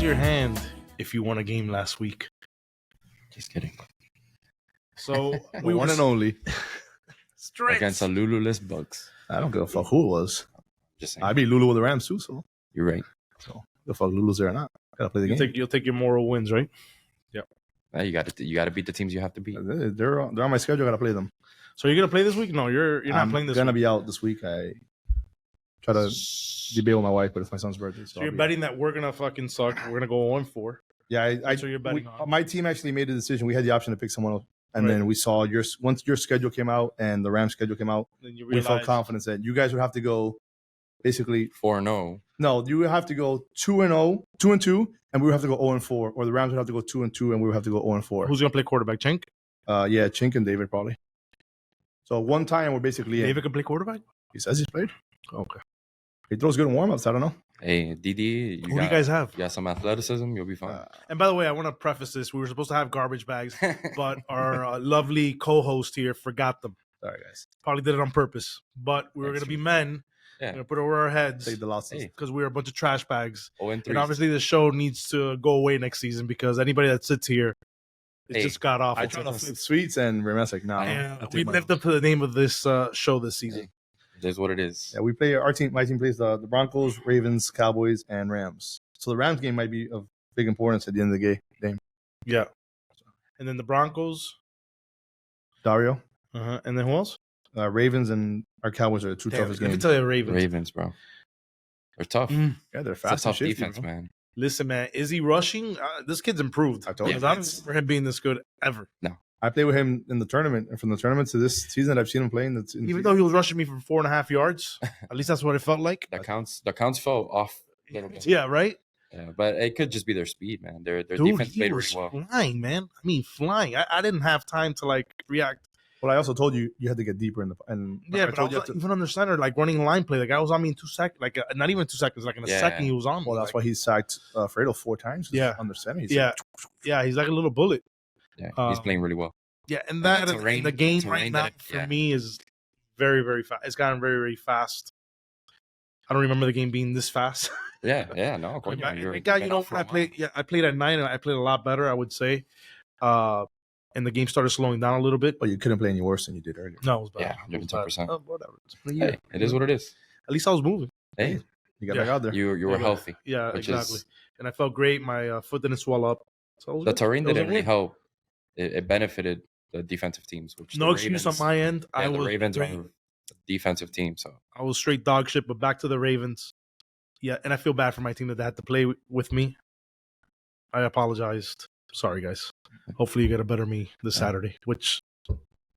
raise your hand if you won a game last week. Just kidding. So We one and only. straight Against a Lululess Bucks. I don't give a fuck who it was. Just saying. I beat Lulu with the Rams too, so You're right. the fuck Lulu's there or not. I gotta play the game. You'll take your moral wins, right? Yeah, you got to beat the teams you have to beat. They're on my schedule. I gotta play them. So you're gonna play this week? No, you're not playing this I'm gonna week. be out this week. I try to debate with my wife, but it's my son's birthday. So you're betting that we're gonna fucking suck. We're gonna go 1-4. Yeah, So you're betting on. my team actually made a decision. We had the option to pick someone else, and Right. then we saw once your schedule came out and the Rams schedule came out, Then you we realize felt confidence that you guys would have to go. Basically, 4-0. no, you would have to go 2-0, 2-2, and we would have to go 0-4, or the Rams would have to go 2-2, and we would have to go 0-4. who's gonna play quarterback? Chink? Yeah, Chink and David probably. So one time we're basically in. David can play quarterback. He says he's played. Okay. He throws good in warm-ups. I don't know. Hey, DD, Who do you guys have? You got some athleticism. You'll be fine. And by the way, I want to preface this. We were supposed to have garbage bags, but our lovely co-host here forgot them. Sorry, guys. Probably did it on purpose. But we were That's going to be men. Yeah. We're going to put it over our heads Take the losses. Hey. because we're a bunch of trash bags. 0-3. And obviously the show needs to go away next season because anybody that sits here, it Hey, just got off. I tried to flip sweets and Remesic. No, Yeah, we lived up to the name of this show this season. It is what it is. Yeah, we play our team. My team plays the Broncos, Ravens, Cowboys, and Rams. So the Rams game might be of big importance at the end of the game. Yeah. And then the Broncos. Dario, And then who else? Ravens, and our Cowboys are the two toughest Let me games. tell you, Ravens. Ravens, bro. They're tough. Mm. Yeah, they're It's a fast and tough shifty, defense, bro. man. Listen, man, is he rushing? This kid's improved. I told you. Because I don't remember him being this good ever. I played with him in the tournament, and from the tournament to this season, I've seen him playing. Even though he was rushing me for 4.5 yards, at least that's what it felt like. The counts fell off a little bit. Yeah, right? Yeah, but it could just be their speed, man. Their Dude, defense he played was really well. flying, man. I mean, flying. I didn't have time to, like, react. Well, I also told you had to get deeper in the. And Yeah, I but I told was you like, even on the center, like, running line play. The guy was on me in 2 seconds. Like, not even 2 seconds. Like, in a Yeah. second, he was on me. Well, that's why he sacked Fredo 4 times. Yeah. under center. He's Yeah. Yeah, he's like a little bullet. Yeah, he's playing really well. Yeah, and that that terrain- the game terrain right now that- for yeah. me is very, very fast. It's gotten very, very fast. I don't remember the game being this fast. Yeah, no. Of course, Yeah, you're you know, been out for when a while. I played at 9 and I played a lot better, I would say. And the game started slowing down a little bit. But you couldn't play any worse than you did earlier. No, it was bad. Yeah, It was bad. 110%. Whatever. It's been a Hey, year. it is what it is. At least I was moving. Hey, You got Yeah. back out there. you were Yeah. healthy. Yeah, Which exactly. is- And I felt great. My foot didn't swell up. So it was The good. terrain It was a didn't really win. help. It benefited the defensive teams. Which No the excuse Ravens, on my end. Yeah, the was Ravens great. are a defensive team, so I was straight dog shit, but back to the Ravens. Yeah, and I feel bad for my team that they had to play with me. I apologized. Sorry, guys. Hopefully you get a better me this Yeah. Saturday, which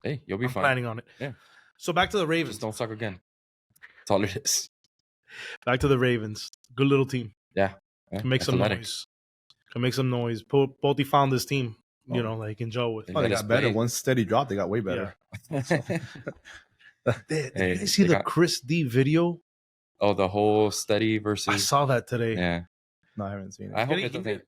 hey, you'll be I'm fine. planning on it. Yeah. So back to the Just Ravens. don't suck again. That's all it is. Back to the Ravens. Good little team. Yeah. Can make some Athletic. noise. Can make some noise. Both found this team, Oh. you know, that he can gel with. They Oh, they let us got better. play. One steady drop, they got way better. Did Hey, you see they the got- Chris D video? Oh, the whole steady I versus. saw that today. Yeah. No, I haven't seen it. I hope Getting it doesn't.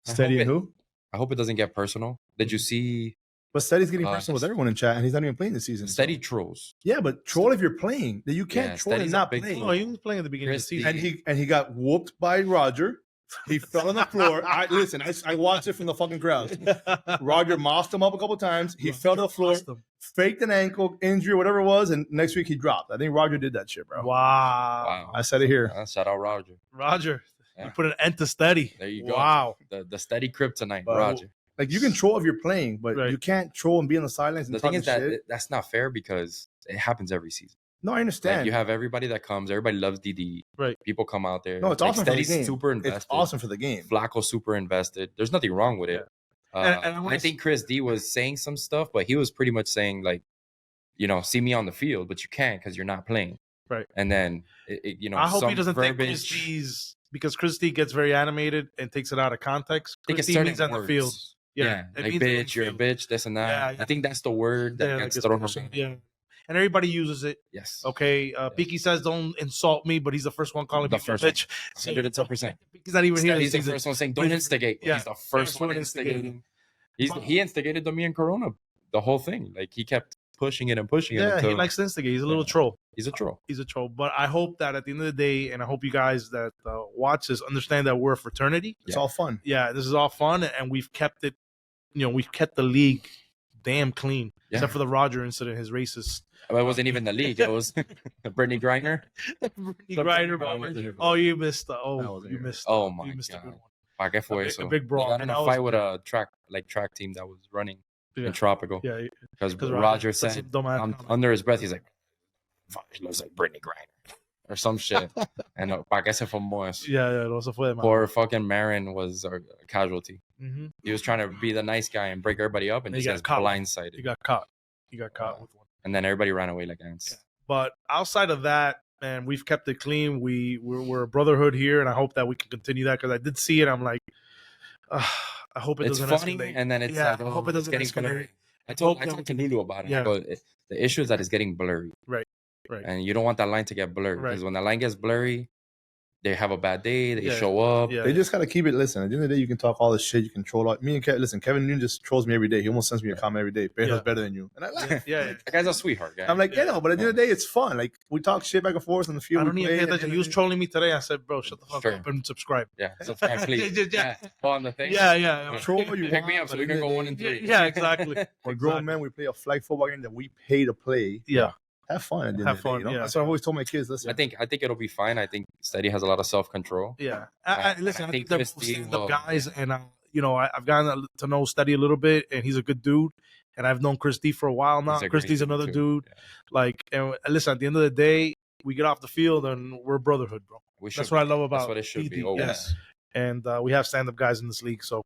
I Steady hope and it- who? I hope it doesn't get personal. Did you see But Steady's getting Uh, personal with everyone in chat, and he's not even playing this season. so- steady trolls? Yeah, but troll if you're playing. You can't Yeah, troll and Steady's a not big play. troll. Oh, he was playing at the beginning Chris of the season. D. And he got whooped by Roger. He fell on the floor. I watched it from the fucking crowd. Roger mossed him up a couple times. He fell to the floor, faked an ankle injury, whatever it was, and next week he dropped. I think Roger did that shit, bro. Wow. I said it here. Shout out Roger. Roger, Yeah. you put an end to steady. There you go. Wow. The steady kryptonite, But- Roger. Like you can troll if you're playing, but Right. you can't troll and be on the sidelines and The talk thing is that shit. that's not fair because it happens every season. No, I Like understand. you have everybody that comes, everybody loves DD. Right. People come out there. No, it's like awesome for the Steady's game. super invested. It's awesome for the game. Flacco super invested. There's nothing wrong with it. And I wanna I think Chris D was saying some stuff, but he was pretty much saying like, see me on the field, but you can't because you're not playing. Right. And then I hope some he doesn't take verbiage. Chris D's because Chris D gets very animated and takes it out of context. I think Chris it's D certain means on the words. field. Yeah, it like means on the bitch, you're a field. bitch, this and that. Yeah, yeah. I think that's the word that Yeah, gets like thrown it's- around. yeah. And everybody uses it. Yes. Okay. Piki says don't insult me, but he's the first one calling The me a first one. bitch. 110%. Piki's not even here. He's this the season. first one saying, don't instigate. Yeah. He's the first one instigating. He instigated the me and Corona, the whole thing. Like he kept pushing it and pushing it. Yeah, Until he likes to instigate. He's a little troll. he's a troll. He's a troll. But I hope that at the end of the day, and I hope you guys that watch this understand that we're a fraternity. It's all fun. Yeah, this is all fun, and we've kept it. We've kept the league damn clean, except for the Roger incident, his racist. Well, it wasn't even the league. It was Brittany Griner. Oh, you missed. You missed. Oh my you missed god. a good one. ¿Para qué fue A eso? big brawl. He got in And a that was- fight with a track team that was running in Tropical. Yeah, Because 'cause Roger said some said dumbass comment. under his breath, he's like, "Fuck, he looks like Brittany Griner," or some shit. And ¿para qué se formó eso? Yeah, no se fue, man. Poor fucking Marin was a casualty. Mhm. He was trying to be the nice guy and break everybody up, and He he got gets caught. blindsided. He got caught. With one. And then everybody ran away like ants. But outside of that, man, we've kept it clean. We're a brotherhood here, and I hope that we can continue that because I did see it. I'm like, I hope it It's doesn't funny, escalate. and then it's Yeah, like, I hope it it's doesn't getting escalate. blurry. I hope talked to Lulu about it. Yeah. But the issue is that it's getting blurry. Right. And you don't want that line to get blurry because when the line gets blurry, they have a bad day. They show up. Yeah. They just gotta keep it. Listen, at the end of the day, you can talk all this shit. You can troll out. Me and Kevin. Listen, Kevin Noon just trolls me every day. He almost sends me a comment every day. Bear's better than you, and I laugh. Yeah. That guy's a sweetheart, guy. I'm like, but at the end of the day, it's fun. Like we talk shit back and forth on the field. I don't we even play, pay attention. He was trolling me today. I said, bro, shut the fuck Sure. up and subscribe. Yeah, subscribe, please. Yeah. Oh, on the thing. Yeah. Troll you Pick me want, up so but we at can the go end of 1 the and 3. Yeah, exactly. We're grown men. We play a flag football game that we pay to play. Yeah. Have fun. At the end Have of the day, fun, you know? yeah. That's what I've always told my kids. Listen, I think it'll be fine. I think Steady has a lot of self control. Yeah. I Listen, I think think they're Christie stand-up will- guys, and I've gotten to know Steady a little bit, and he's a good dude. And I've known Christy for a while now. He's a great Christy's dude, another too. dude. Like, and listen, at the end of the day, we get off the field and we're a brotherhood, bro. We should That's what I be. love about That's what it should be. PD, Always. yeah. And we have stand-up guys in this league, so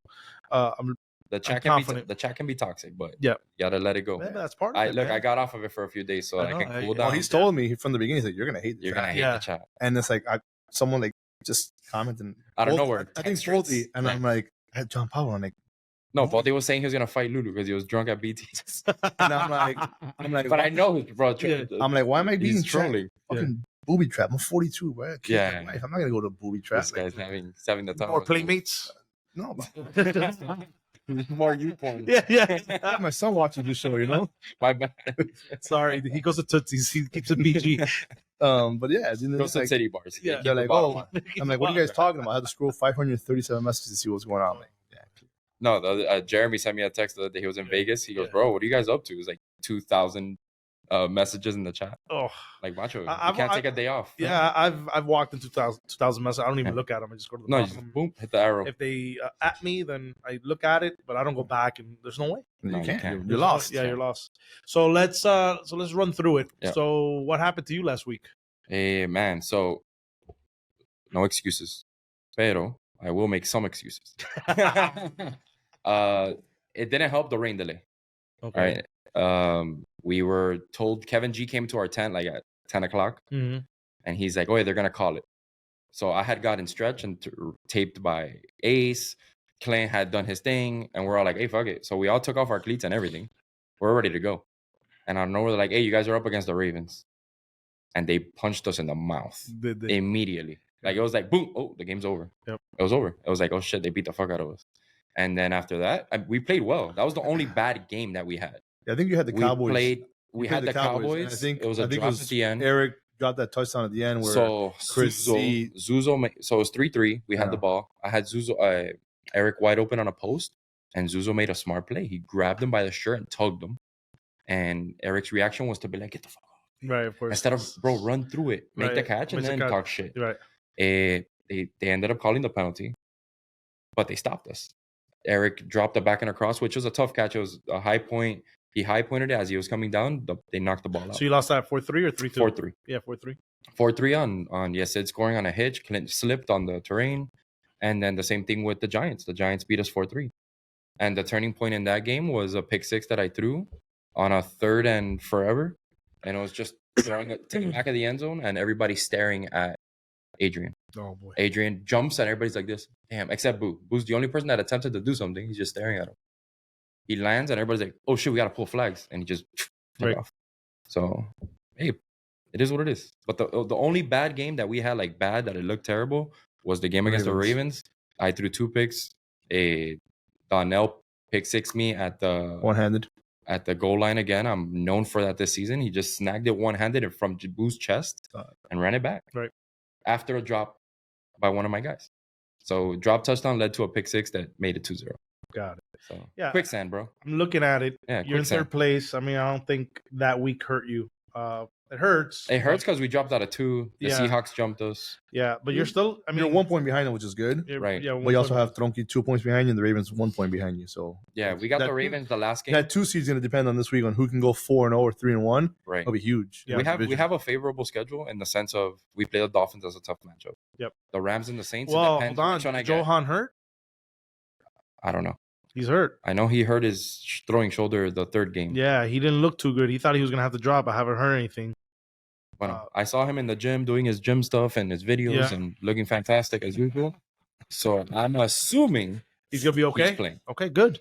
I'm The chat can be toxic, but Yeah. you gotta let it go. maybe that's part of it. Look, man. I got off of it for a few days, so I I, know, can cool well, down. he's told me from the beginning. He's like, you're gonna hate this. You're gonna hate Yeah. the chat. And it's like someone like just commenting Out of Bolt- nowhere. I think Textures. Folty, and I'm like, I had John Powell. I'm like, No, but they were saying he was gonna fight Lulu because he was drunk at BT. and I'm like, But I know he's bro. Yeah. I'm like, why am I being he's trolling. Fucking booby trap. I'm 42, bro. Yeah. I'm not gonna go to booby trap. This guy's having the time. More of his life. playmates. No, but More you porn. Yeah. my son watches the show, you know. My bad. Sorry, he goes to Tootsie's. He keeps it PG. But yeah, Go it's to like, city bars. Yeah. Keep they're the like, bottom oh, line. I'm like, what are you guys talking about? I had to scroll 537 messages to see what's going on. I'm like, No, Jeremy sent me a text the other day. He was in Vegas. He goes, bro, what are you guys up to? It was like 2,000 messages in the chat. Oh, Like, macho, you I've- can't take a day off. yeah. I've walked in 2,000 messages. I don't even look at them. I just go to the No, you bottom. just boom, hit the arrow. If they at me, then I look at it, but I don't go back. And there's no way. No, you you can't. can't. You're lost. Yeah, you're lost. So let's run through it. Yeah. So what happened to you last week? Hey, man. So, no excuses. Pero I will make some excuses. It didn't help the rain delay. Okay. All right. We were told Kevin G came to our tent like at 10 o'clock, Mm-hmm. and he's like, "Oh, yeah, they're gonna call it." So I had gotten stretched and taped by Ace. Clint had done his thing, and we're all like, "Hey, fuck it!" So we all took off our cleats and everything. We're ready to go, and I know we're like, "Hey, you guys are up against the Ravens," and they punched us in the mouth immediately. Like it was like, boom! Oh, the game's over. Yep. It was over. It was like, oh shit, they beat the fuck out of us. And then after that, we played well. That was the only bad game that we had. Yeah, I think you had the Cowboys. We You had the Cowboys. and I think it was a drop at the end. Eric got that touchdown at the end where So Chris Z- Zuzo, so it was 3-3. We had Yeah. the ball. I had Zuzo, Eric wide open on a post, and Zuzo made a smart play. He grabbed him by the shirt and tugged him. And Eric's reaction was to be like, "Get the fuck off!" Right, of course. Instead of bro, run through it, make the Right. catch, and Make the then catch. talk shit. Right. They ended up calling the penalty, but they stopped us. Eric dropped the back and across, which was a tough catch. It was a high point. He high pointed it as he was coming down. They knocked the ball out. So you lost that 4-3 or 3-2? 4-3. Yeah, 4-3. 4-3 on Yesid scoring on a hitch. Clint slipped on the terrain. And then the same thing with the Giants. The Giants beat us 4-3. And the turning point in that game was a pick six that I threw on a 3rd and forever. And it was just throwing it to the back of the end zone and everybody staring at Adrian. Oh boy. Adrian jumps and everybody's like this. Damn, except Boo. Boo's the only person that attempted to do something. He's just staring at him. He lands and everybody's like, oh shit, we got to pull flags. And he just took Right. off. So, hey, it is what it is. But the only bad game that we had, like bad, that it looked terrible, was the game against the Ravens. I threw 2 picks. Donnell pick six me at the one-handed. at the goal line again. I'm known for that this season. He just snagged it one-handed from Jabu's chest and ran it back. Right. After a drop by one of my guys. So drop touchdown led to a pick six that made it 2-0. Got it. So Yeah. quicksand, bro. I'm looking at it. Yeah, You're in quicksand. third place. I mean, I don't think that week hurt you. It hurts. It hurts because we dropped out of 2. The Yeah. Seahawks jumped us. Yeah, but you're still. I mean, you're 1 point behind them, which is good. Right. Yeah, But you also have Tronky 2 points behind you, and the Ravens 1 point behind you. So Yeah, we got that- the Ravens the last game. that 2 seed's going to depend on this week on who can go 4-0 or 3-1. Right. That'll be huge. Yeah, we have a favorable schedule in the sense of we play the Dolphins as a tough matchup. Yep. The Rams and the Saints. it Well, depends hold on. which one I get. Johan hurt. I don't know. He's hurt. I know he hurt his throwing shoulder the third game. Yeah, he didn't look too good. He thought he was gonna have to drop. I haven't heard anything. But I saw him in the gym doing his gym stuff and his videos Yeah. and looking fantastic as usual. So I'm assuming He's gonna be okay. he's playing. Okay, good.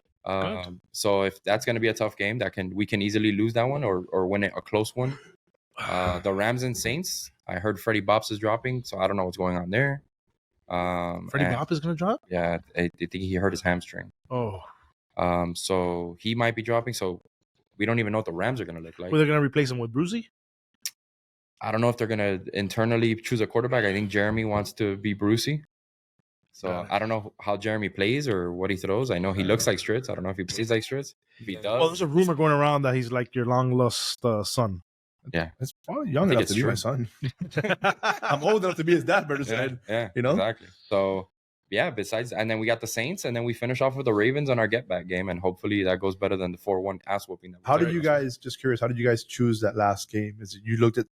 So if that's going to be a tough game, we can easily lose that one or win it a close one. The Rams and Saints, I heard Freddie Bops is dropping, so I don't know what's going on there. Freddie and- Bop is gonna drop. Yeah, I think he hurt his hamstring. Oh, So he might be dropping. So we don't even know what the Rams are going to look like. well, they're gonna replace him with Brucey. I don't know if they're going to internally choose a quarterback. I think Jeremy wants to be Brucey. So Got it. I don't know how Jeremy plays or what he throws. I know he looks like Stritz. I don't know if he plays like Stritz. If he does, Well, there's a rumor going around that he's like your long lost son. It's probably young I think enough it's to be true. my son. I'm old enough to be his dad, better said. yeah, you know? exactly. So yeah, besides, and then we got the Saints, and then we finish off with the Ravens on our get back game, and hopefully that goes better than the 4-1 ass whooping. How did you guys, just curious, how did you guys choose that last game? Is it you looked at,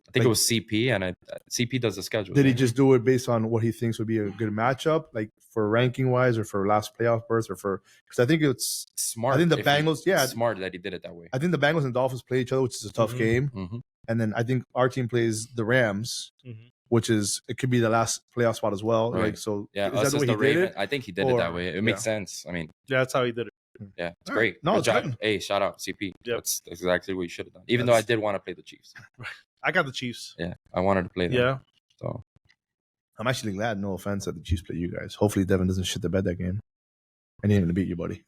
I think like- it was CP, and CP does the schedule. did he just do it based on what he thinks would be a good matchup, like for ranking wise or for last playoff berth or for, because I think it's, smart? I think the if he- Bengals, yeah. smart that he did it that way. I think the Bengals and Dolphins play each other, which is a tough Mhm. game. Mhm. And then I think our team plays the Rams, Mhm. which is, it could be the last playoff spot as well. Right. Like, so Yeah, is us that the as way the he did Raven. it? I think he did it that Or- way. It yeah. makes sense. I mean, Yeah, that's how he did it. yeah, it's All right. great. No, Good it's job. good. Hey, shout out CP. Yep. That's exactly what you should have done. Even though I did want to play the Chiefs. I got the Chiefs. Yeah, I wanted to play them. Yeah, So I'm actually glad, no offense, that the Chiefs play you guys. Hopefully Devin doesn't shit the bed that game. I need him to beat you, buddy.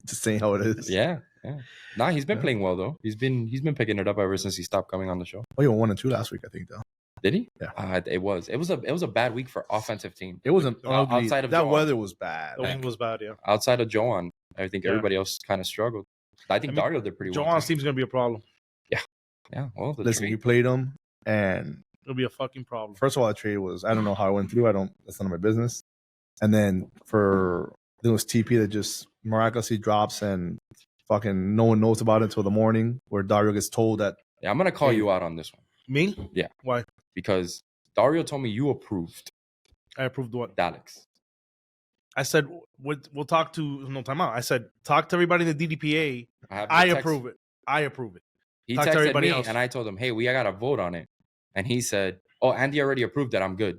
Just saying how it is. yeah. Nah, he's been Yeah. playing well though. He's been picking it up ever since he stopped coming on the show. Oh, you won 1-2 last week, I think, though. Did he? Yeah. It was a bad week for offensive team. It wasn't ugly. Outside of that Joel. weather was bad. the win was bad. Yeah, Outside of Joan, I think Yeah. everybody else kind of struggled. I think I mean, Dario did pretty well. Joan's too. team's gonna be a problem. Yeah. Well, Listen, we played them, and It'll be a fucking problem. first of all, that trade was, I don't know how it went through. That's none of my business. And then there was TP that just miraculously drops and fucking no one knows about it until the morning where Dario gets told that. yeah, I'm gonna call you out on this one Me? Yeah. Why? because Dario told me you approved I approved what? Daleks. I said we'll talk to no time out. I said talk to everybody in the DDPA. have the I text. approve it. I approve it. He Talk to texted everybody me else. and I told him, hey, we got to vote on it. And he said, oh, Andy already approved it. I'm good.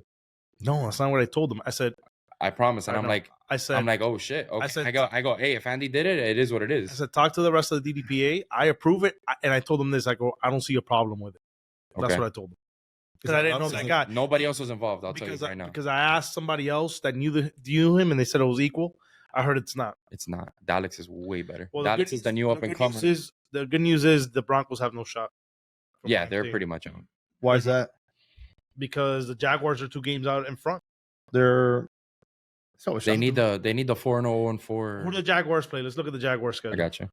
No, that's not what I told them. I said I promise. And I I'm know. like, I said oh shit. Okay. said- I go, hey, if Andy did it, it is what it I is. said talk to the rest of the DDPA. I approve it, and I told them this. I go, I don't see a problem with it. That's Okay. what I told them because I didn't know that guy. Nobody else was involved. I'll tell you right now. Because I asked somebody else that knew him, and they said it was equal. I heard it's not. It's not. Daleks is way better. Well, the Daleks good- is the new up and comer. The good news is the Broncos have no shot. from Yeah, ranked they're team pretty much out. Why is that? because the Jaguars are 2 games out in front. They're. They need the 4-0 and 4. Who do the Jaguars play? Let's look at the Jaguars schedule. I got you.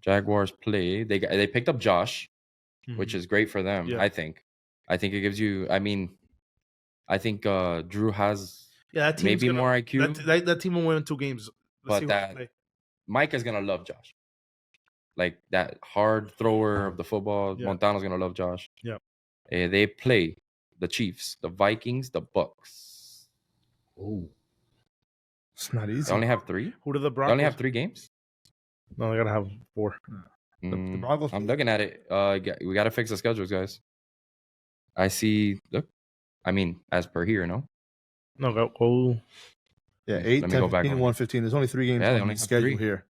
Jaguars play. They picked up Josh, which is great for them. Yeah. I think it gives you. I mean, I think Drew has that team's maybe gonna, more IQ. That team will win 2 games. But see what that- they play. Mike is gonna love Josh. Like that hard thrower of the football. Yeah. Montano's gonna love Josh. Yeah. They play the Chiefs, the Vikings, the Bucks. Oh, it's not They easy. only have 3. Who do the They Broncos? only have 3 games. No, they gotta have 4. The Broncos. I'm looking at it. We got to fix the schedules, guys. I see. Look, I mean, as per here, no. No, go. Yeah, Let 8, me 10, go back 15, on it. 1, 15. There's only 3 games Yeah, they on only the have schedule 3. here.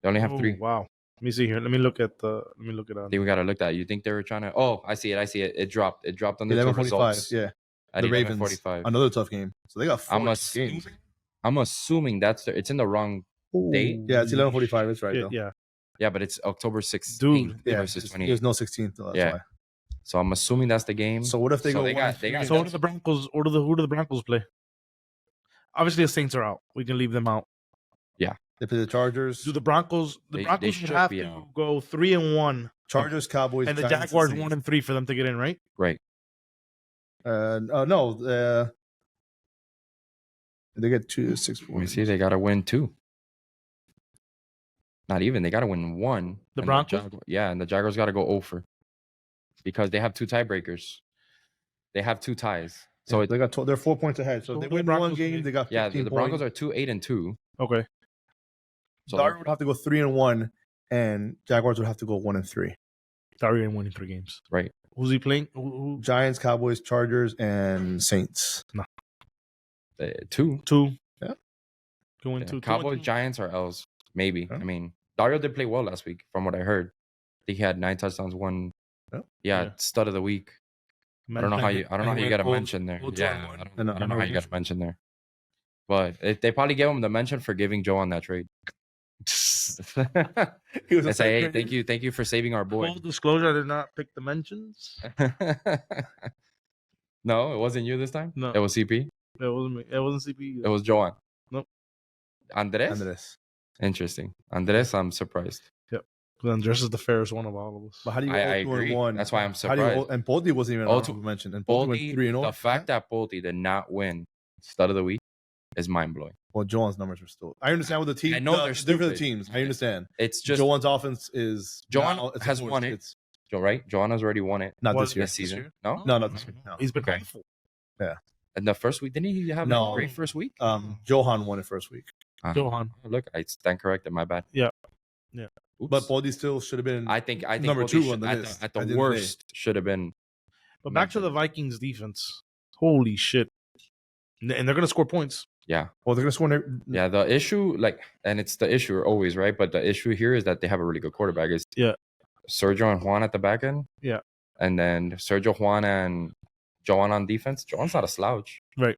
They only have Oh, 3. Wow. Let me see here. Let me look at I think we got to look at. You think they were trying to? Oh, I see it. It dropped. It dropped on the 11:45. results. Yeah, At the Ravens. 11:45. Another tough game. So they got 4 I'm games. I'm assuming it's in the wrong date. Yeah, it's 11:45. That's right, Yeah, though. yeah. Yeah, but it's October 16th Dude, Yeah, versus there's 28th. no 16th. Though, that's Yeah. why. So I'm assuming that's the game. So what if they So go they 1 got- they got- So what do the Broncos? Who do the Broncos play? Obviously, the Saints are out. We can leave them out. They play the Chargers. Do the Broncos? The They Broncos should should have be to out. go 3-1, Chargers, Cowboys, and the Giants, Jaguars Saints. 1-3 for them to get in, right? Right. No. They get 2 6 Let me points. see. They got to win 2. Not even. They got to win 1. The and Broncos? and the Jaguars got to go over because they have 2 tiebreakers. They have 2 ties. So So they're 4 points ahead. So So if they the win Broncos one game, win. they got 15 the Broncos points. are 2-8-2. Okay. So Darwin would have to go 3-1, and Jaguars would have to go 1-3. Sorry, winning 3 games. right. Who's he playing? Who? Giants, Cowboys, Chargers, and Saints. 2. 2. Yeah. 2 and Yeah. 2. Cowboys, Giants, or L's. Maybe. Yeah. I mean, Dario did play well last week, from what I heard. I think he had 9 touchdowns, 1. Yeah. Yeah. Stud of the week. I don't know how you get a mention there. Old Yeah, Jordan one. I don't know how you got a mention there. But they probably gave him the mention for giving Joe on that trade. He was They a say, hey, second- thank you for saving our boy. Full disclosure, I did not pick the mentions. No, it wasn't you this time. No. It was CP. It wasn't me. It wasn't CP. It was Joan. Nope. Andres. Andres. Interesting. Andres, I'm surprised. Andres is the fairest one of all of us. But how do you go I 2 agree. and 1? That's why I'm How do you surprised. and Boldy wasn't even Oh, mentioned. And Boldy went Boldy, 3-0. the fact that Boldy did not win Stud of the Week is mind blowing. Well, Joan's numbers were still. I understand what the team. I know they're it's different for the stupid. teams. I understand. It's just Joan's offense is. Joan now- it's has of course, won it. It's Joe, right? Joanna's already won it not Was this year. this season. year? No, No, not this year. No. He's been Okay. awful. And the first week, didn't he have No. a great first week? Johan won it first week, Johan. Look, I stand corrected. My bad. Yeah. Oops. but Boldy still should have been. I think number Boldy 2 should- on the at list the, at at the the end of the day. worst should have been. But back to the Vikings defense. Holy shit. And they're going to score points. Yeah, Well, they're gonna score. yeah. The issue, and it's the issue always, right? But the issue here is that they have a really good quarterback. Is Sergio and Juan at the back end. Yeah. And then Sergio, Juan, and Joan on defense. Joan's not a slouch. Right.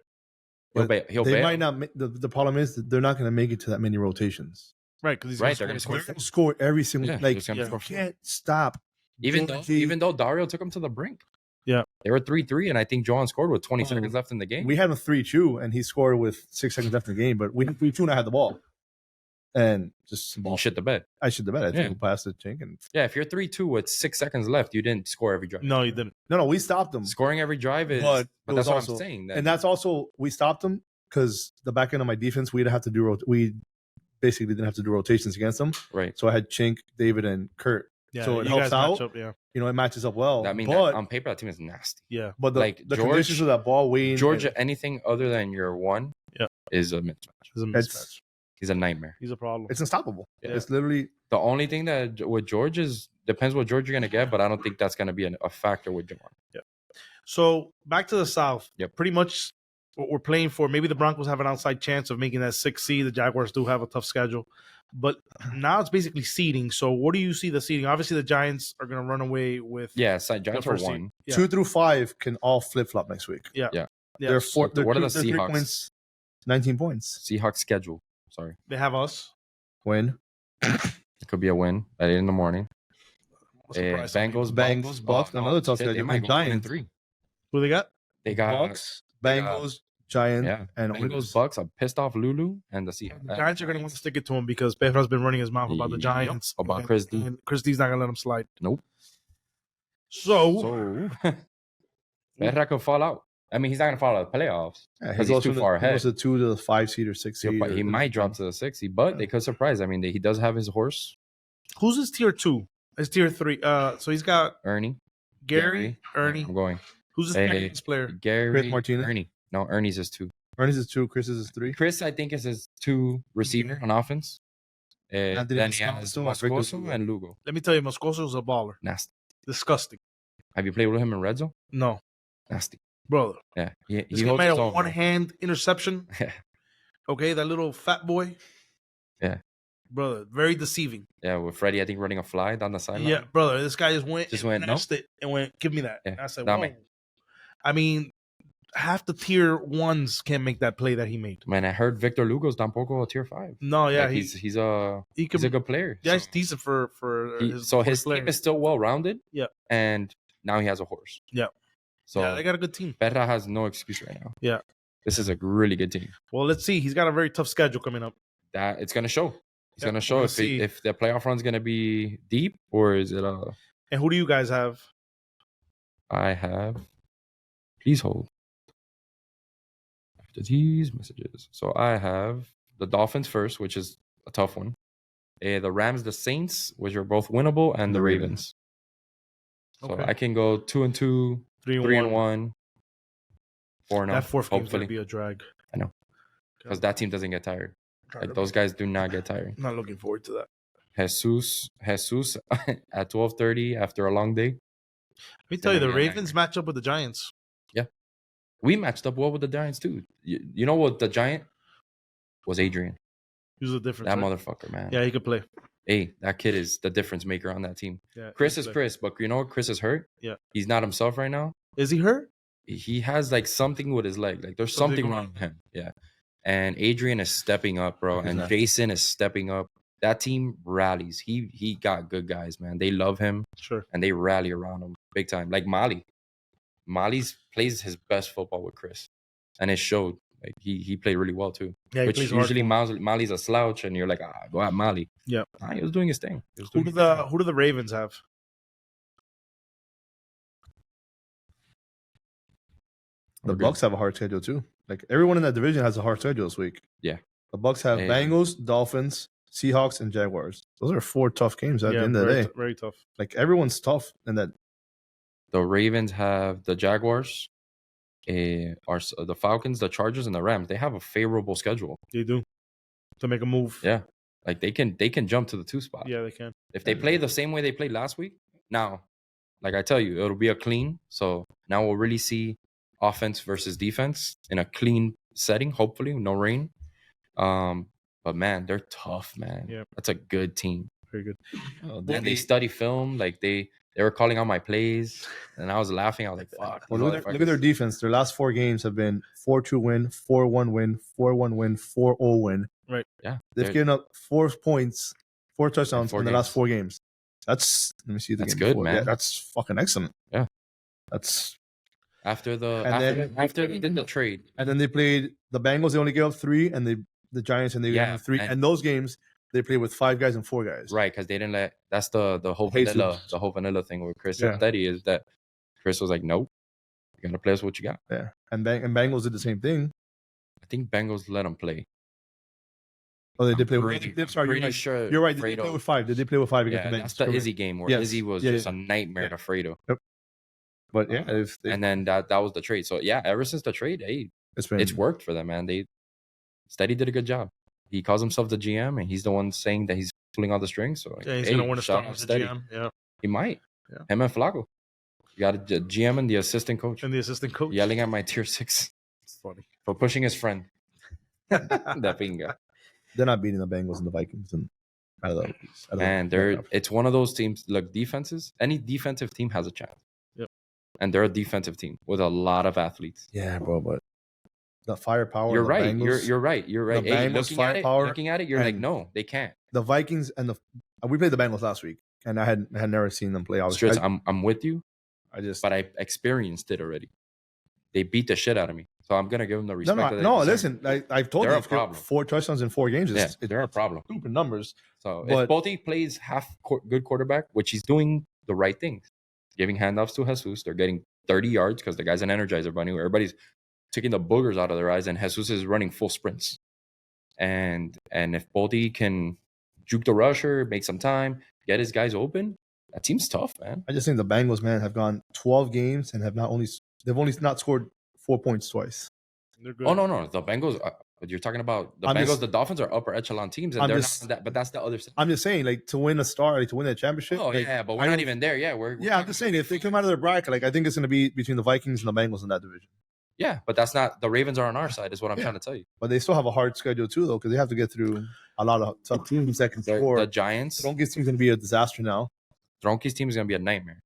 He'll They bail. might not. The problem is that they're not going to make it to that many rotations. Right. Because he's Right, They're they're going gonna to They're score. going to score every single. Yeah, Like just gonna you score. can't stop. Even Georgie- though Dario took him to the brink. Yeah. They were 3-3, and I think Joan scored with 20 seconds left in the game. We had him 3-2, and he scored with 6 seconds left in the game. But we had 3-2, and I had the ball, and just some You ball. shit the bed. I should have bet. I Yeah. think we passed the chink, and Yeah, if you're 3-2 with 6 seconds left, you didn't score every drive. No, you didn't. no, we stopped them. Scoring every drive is, But but it that's was what also- I'm saying. And that's also we stopped them because the back end of my defense, we didn't have to do. We basically didn't have to do rotations against them. right. So I had Chink, David, and Kurt. Yeah, So it you helps guys match out. up, yeah. You know, it matches up well. I mean, but on paper, that team is nasty. Yeah. but the, like, the George- conditions of that ball, Wayne, Georgia, anything other than your one, Yeah. is a mismatch. He's a It's- mismatch. He's a nightmare. He's a problem. it's unstoppable. Yeah. It's literally The only thing that with George is depends what George you're gonna get, but I don't think that's gonna be a factor with Jamar. So back to the South. Yep. Pretty much what we're playing for. Maybe the Broncos have an outside chance of making that 6th seed. The Jaguars do have a tough schedule. But now it's basically seeding. So what do you see the seeding? Obviously, the Giants are going to run away with Yeah, Giants are first seed. one. Yeah. 2 through 5 can all flip flop next week. Yeah. They're four. So They're what are two- the they're 3 Seahawks? points, 19 points. Seahawks schedule. Sorry, They have us. Win. it could be a win at 8 in the morning. Surprise. Bengals, Bucks, another tough shit, they schedule. might And go 1 and Giants. 3. Who they got? They got Bucks, Bengals, Giants, yeah, and Bengals, Oilers. Bucks, a pissed off Lulu, and the Seahawks. The Giants are going to want to stick it to him because Pedro's been running his mouth about the Yep. Giants. About and- Chris D. And Chris D's not going to let him slide. Nope. So So Berra could fall out. I mean, he's not gonna fall out of the playoffs. Yeah, 'Cause he's too far He goes ahead. to 2 to the 5 seed or 6 seed. But he might drop to the 60, but they could surprise. I mean, he does have his horse, who's his tier 2? His tier 3. So he's got Ernie. Gary, Ernie. I'm going. Who's his Hey. next player? Gary Chris Martinez? Ernie. No, Ernie's his 2. Ernest is 2. Chris is 3. Chris, I think, is his 2 receiver on offense. Anthony Then he has Moscoso, Victor Moscoso Lugo. and Lugo. Let me tell you, Moscoso's a baller. Nasty. Disgusting. Have you played with him in red zone? No, Nasty. brother. Yeah. He This guy holds made his a own. one-hand interception. Yeah. Okay, that little fat boy. Yeah. Brother, very deceiving. Yeah, with Freddie, I think, running a fly down the sideline. Yeah, brother. This guy just went, Just and went, finessed it and went, give me that. Yeah, And I said, dame. whoa. I mean, half the tier ones can't make that play that he made. Man, I heard Victor Lugo's tampoco a tier 5. No, yeah, Like, he's a good player. Yeah, he's decent for his first player. team is still well rounded. Yeah, and now he has a horse. Yeah, so yeah, they got a good team. Berra has no excuse right now. Yeah, this is a really good team. Well, let's see. He's got a very tough schedule coming up. That it's gonna show. It's gonna show if the playoff run's gonna be deep or is it a. And who do you guys have? I have. Please hold. After these messages, so I have the Dolphins first, which is a tough one. The Rams, the Saints, which are both winnable, and the Ravens. So I can go 2-2, 3-1, 4-0. That fourth game's gonna be a drag. I know, because that team doesn't get tired. Like those guys do not get tired. I'm not looking forward to that. Jesus at 12:30 after a long day. Let me tell you, the Ravens match up with the Giants. Yeah, we matched up well with the Giants too. You know what? The Giant was Adrian. He was the difference. That motherfucker, man. Yeah, he could play. Hey, that kid is the difference maker on that team. Yeah, Chris is Chris, but you know what? Chris is hurt. Yeah, he's not himself right now. Is he hurt? He has like something with his leg. Like there's something wrong with him. Yeah. And Adrian is stepping up, bro. And Jason is stepping up. That team rallies. He got good guys, man. They love him. Sure. And they rally around him big time. Like Mali. Mali's plays his best football with Chris. And it showed. Like he played really well too. Yeah, which usually Mali's a slouch and you're like, go at Mali. Yeah. Nah, he was doing his thing. Who do the Ravens have? The Bucks have a hard schedule too. Like everyone in that division has a hard schedule this week. Yeah. The Bucks have Bengals, Dolphins, Seahawks, and Jaguars. Those are 4 tough games at the end of the day. Very tough. Like everyone's tough in that. The Ravens have the Jaguars, the Falcons, the Chargers, and the Rams. They have a favorable schedule. They do. To make a move. Yeah. Like they can jump to the 2 spot. Yeah, they can. If they play the same way they played last week, now, like I tell you, it'll be a clean. So now we'll really see offense versus defense in a clean setting, hopefully, no rain. But man, they're tough, man. Yeah. That's a good team. Very good. Then they study film, like they were calling out my plays, and I was laughing. I was like, fuck. Well, look at their defense. Their last 4 games have been 4-2 win, 4-1 win, 4-1 win, 4-0 win. Right. Yeah. They've given up 4 points, 4 touchdowns in the last 4 games. That's let me see the that's game good, before. man. Yeah, that's fucking excellent. Yeah. That's after they did the trade. And then they played the Bengals, they only gave up 3, and the Giants and they gave up 3. And those games they played with 5 guys and 4 guys. Right, because they didn't let that's the whole vanilla thing with Chris and Teddy is that Chris was like, nope, you gotta play us what you got. Yeah. And Bengals did the same thing. I think Bengals let them play. Oh, they did play with sure you're right. They did play with 5. They did play with 5 against the Bengals. That's the Izzy game where Izzy was just a nightmare to Fredo. Yep. But yeah, and then that was the trade. So yeah, ever since the trade, it's worked for them, man. Steady did a good job. He calls himself the GM, and he's the one saying that he's pulling all the strings. So he's gonna win a start with the GM. Yeah, he might. Yeah, him and Flacco. You got a GM and the assistant coach. Yelling at my tier 6. It's funny for pushing his friend. That pinga. They're not beating the Bengals and the Vikings and it's one of those teams. Look, defenses. Any defensive team has a chance. Yep. And they're a defensive team with a lot of athletes. Yeah, bro, but the firepower. You're right. Bengals, you're right. The Bengals looking at it, you're like, no, they can't. The Vikings and we played the Bengals last week, and I had never seen them play. I'm with you. But I experienced it already. They beat the shit out of me, so I'm gonna give them the respect. Listen, I've told you, 4 touchdowns in 4 games. They're a problem. Stupid numbers. So if Bolte plays good quarterback, which he's doing the right things, giving handoffs to Jesus, they're getting 30 yards because the guy's an Energizer Bunny. Everybody's taking the boogers out of their eyes, and Jesus is running full sprints. And if Bolte can juke the rusher, make some time, get his guys open, that team's tough, man. I just think the Bengals, man, have gone 12 games and they've only not scored 4 points twice. They're good. Oh no, the Bengals. You're talking about the Bengals. The Dolphins are upper echelon teams, and they're not that. But that's the other side. I'm just saying, like, to win a star, to win that championship. Oh yeah, but we're not even there. Yeah, I'm just saying, if they come out of their bracket, like, I think it's going to be between the Vikings and the Bengals in that division. Yeah, but that's not the Ravens are on our side, is what I'm trying to tell you. But they still have a hard schedule too, though, because they have to get through a lot of tough teams that can score. The Giants. Dronke's team's going to be a disaster now. Dronke's team is going to be a nightmare.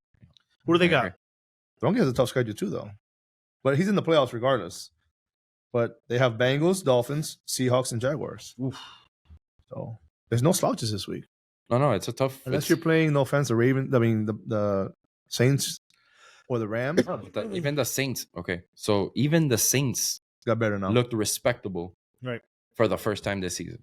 Who do they got? Dronke has a tough schedule too, though. but he's in the playoffs regardless. But they have Bengals, Dolphins, Seahawks, and Jaguars. Oof. So there's no slouches this week. No, it's a tough. Unless you're playing, no offense, the Saints or the Rams. Even the Saints. Okay, so even the Saints got better now. Looked respectable, right, for the first time this season.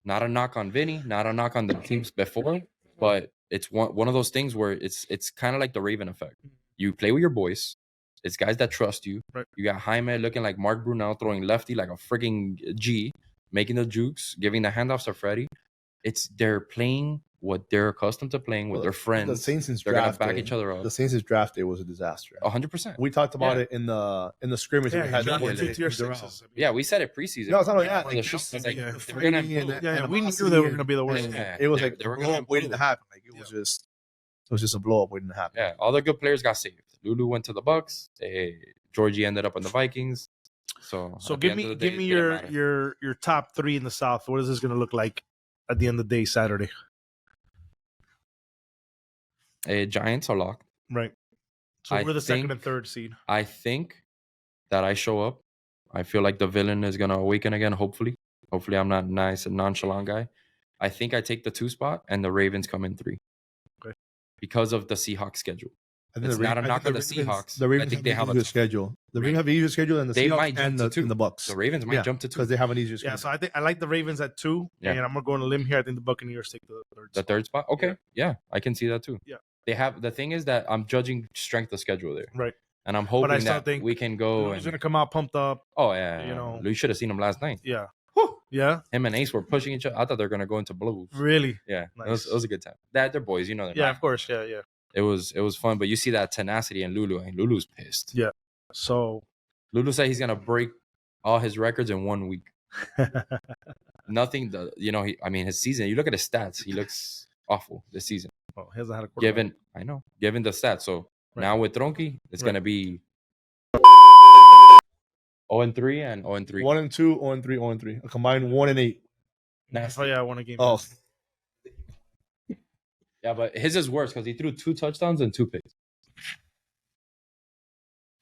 Not a knock on Vinny, not a knock on the teams before, but it's one of those things where it's kind of like the Raven effect. You play with your boys. It's guys that trust you. Right. You got Jaime looking like Mark Brunell throwing lefty like a freaking G, making the jukes, giving the handoffs to Freddie. They're playing what they're accustomed to playing with their friends. The Saints' they're draft gonna back day, each other up. The Saints' draft day was a disaster. 100%. We talked about it in the scrimmage. Yeah, we had yeah, we said it preseason. No, it's not like that. We knew they were gonna be the worst. It was like they were waiting to happen. Like it was just a blow up waiting to happen. Yeah, all the good players got saved. Lulu went to the Bucks. Georgie ended up on the Vikings. So give me your top three in the South. What is this going to look like at the end of the day Saturday? Giants are locked. Right. So we're the second and third seed. I think that I show up. I feel like the villain is going to awaken again, hopefully. Hopefully I'm not nice and nonchalant guy. I think I take the 2 spot and the Ravens come in 3. Okay. Because of the Seahawks schedule. It's not a knock on the Seahawks. The Ravens I think they have a schedule. The Ravens have an easier schedule than the Seahawks and the Bucks. The Ravens might jump to 2 because they have an easier schedule. Yeah, so I think I like the Ravens at 2, and I'm gonna go on a limb here. I think the Buccaneers take the third. The third spot. Okay, yeah, I can see that too. Yeah, they have. The thing is that I'm judging strength of schedule there, right? And I'm hoping that we can go. He's gonna come out pumped up. Oh yeah, you should have seen him last night. Yeah. Whew. Yeah, him and Ace were pushing each other. I thought they were gonna go into blows. Really? Yeah, nice. It was a good time. They're boys, you know. Yeah, of course. Yeah. It was fun, but you see that tenacity in Lulu, and Lulu's pissed. Yeah. So Lulu said he's gonna break all his records in 1 week. Nothing. His season. You look at his stats. He looks awful this season. Well, he hasn't had a quarterback. Given the stats. So now with Tronky, it's gonna be 0-3 and 0-3. 1-2, 0-3, 0-3. A combined 1-8. Nice. Oh yeah, I won a game. Oh. Yeah, but his is worse because he threw 2 touchdowns and 2 picks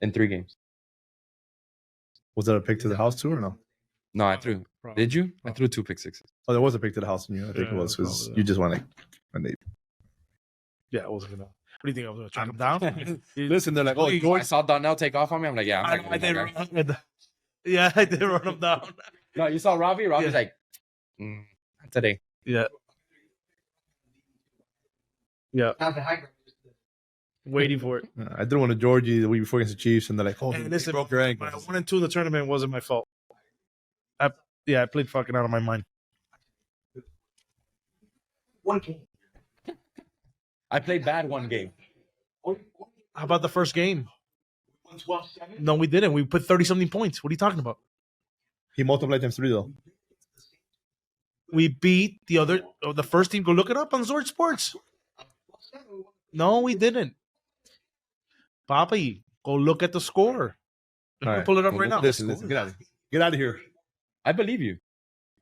in 3 games. Was that a pick to the house too or no? No, I threw. Probably. Did you? I threw 2 pick sixes. Oh, there was a pick to the house in you. I think it was because you just went like an 8. Yeah, I wasn't gonna. What do you think I was gonna track him down? Listen, they're like, oh, I saw Donnell take off on me. I'm like, yeah, I did run him down. No, you saw Ravi. Ravi's like, today. Yeah. Yeah. Waiting for it. I did one to Georgie the week before against the Chiefs, and they're like, "Oh, hey, listen, broke your ankle." 1 and 2 in the tournament wasn't my fault. I played fucking out of my mind. 1 game. I played bad 1 game. How about the first game? 12-7? No, we didn't. We put 30-something points. What are you talking about? He multiplied times 3 though. We beat the first team. Go look it up on Zord Sports. No, we didn't. Papi, go look at the score. Right. Pull it up right now. Listen, get out of here. Get out of here. I believe you.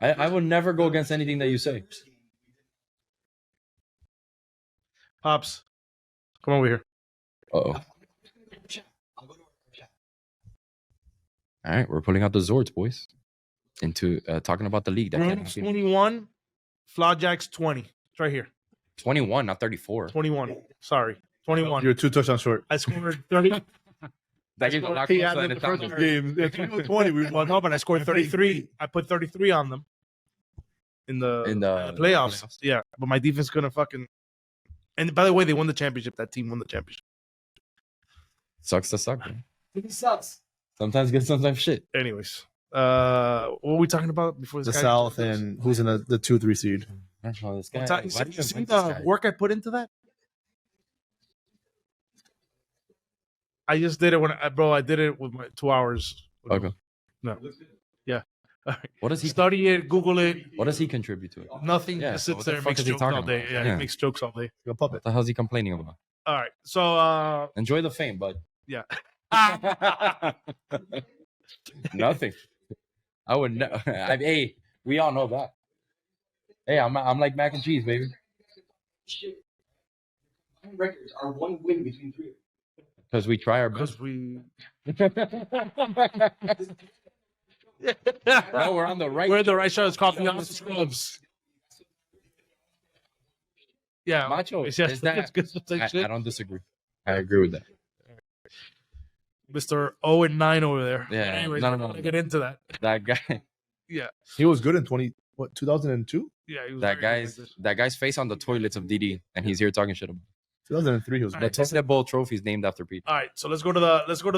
I will never go against anything that you say. Pops, come over here. Uh-oh. All right, we're pulling out the Zords, boys. Into talking about the league. 21, Flawjacks 20. It's right here. 21, not 34. 21. Sorry. 21. You're 2 touchdowns short. I scored 30. That gives a lot He closer had than the first it game. If you were 20, we Well, no, but I scored 33. I put 33 on them in the playoffs. Yeah, but my defense couldn't fucking. And by the way, they won the championship. That team won the championship. Sucks to suck, man. It sucks. Sometimes good, sometimes shit. Anyways, what were we talking about before this the guy South and who's in the 2-3 seed. This guy, you see the work I put into that? I just did it I did it with my 2 hours. Okay. No. Yeah. All right. What does he study it? Google it. What does he contribute to it? Nothing. Yeah, Just so sits what the there and fuck makes is he jokes talking all day. about? Yeah, Yeah. he makes jokes all day. You're a puppet. What the hell's he complaining about? All right. So Enjoy the fame, bud. yeah. Nothing. I would know. Hey, we all know that. Hey, I'm like mac and cheese, baby. Shit. My records are 1 win between 3. Because we try our best. Because we No, we're on the right. We're the right show. It's called Beyond the Scrubs. Yeah, Macho, it's is that- it's good to take I shit. don't disagree. I agree with that. Mr. 0-9 over there. Yeah, Anyways, no, we're no, gonna no. get into that. That guy, Yeah, He was good in 2002? yeah. He was that very good guy's that guy's face on the toilets of DD, and he's here talking shit about. 2003 he was All good. right. The toilet bowl trophy is named after Pete. All right, so let's go to